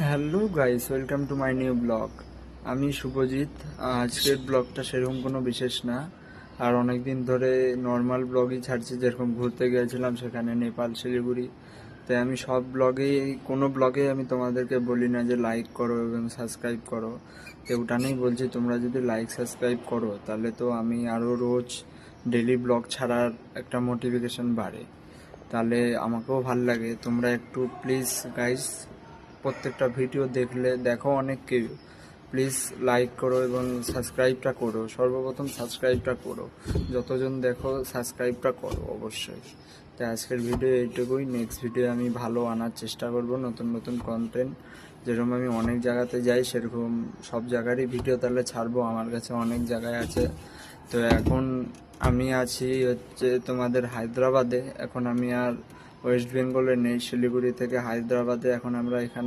Hello guys, welcome to my new blog. আমি শুভজিৎ। আজকের ব্লগটা সেরকম কোনো বিশেষ না, আর অনেক দিন ধরে নর্মাল ব্লগই ছাড়ছি। যেরকম ঘুরতে গিয়েছিলাম সেখানে নেপাল, শিলিগুড়ি। তাই আমি সব ব্লগেই, কোনো ব্লগে আমি তোমাদেরকে বলি না যে লাইক করো এবং সাবস্ক্রাইব করো। তো ওটা নিয়েই বলছি, তোমরা যদি লাইক সাবস্ক্রাইব করো তাহলে তো আমি আরও রোজ ডেলি ব্লগ ছাড়ার একটা মোটিভেশন বাড়ে, তাহলে আমাকেও ভাল লাগে। তোমরা একটু প্লিজ গাইস, প্রত্যেকটা ভিডিও দেখো অনেক কেউ, প্লিজ লাইক করো এবং সাবস্ক্রাইবটা করো। সর্বপ্রথম সাবস্ক্রাইবটা করো, যতজন দেখো সাবস্ক্রাইবটা করো অবশ্যই। তাই আজকের ভিডিও এইটুকুই। নেক্সট ভিডিও আমি ভালো আনার চেষ্টা করব, নতুন নতুন কন্টেন্ট। যেরকম আমি অনেক জায়গাতে যাই, সেরকম সব জায়গারই ভিডিও তাহলে ছাড়বো। আমার কাছে অনেক জায়গায় আছে। তো এখন আমি আছি হচ্ছে তোমাদের হায়দ্রাবাদে। এখন আমি আর ওয়েস্ট বেঙ্গলে নেই, শিলিগুড়ি থেকে হায়দ্রাবাদে। এখন আমরা এখানে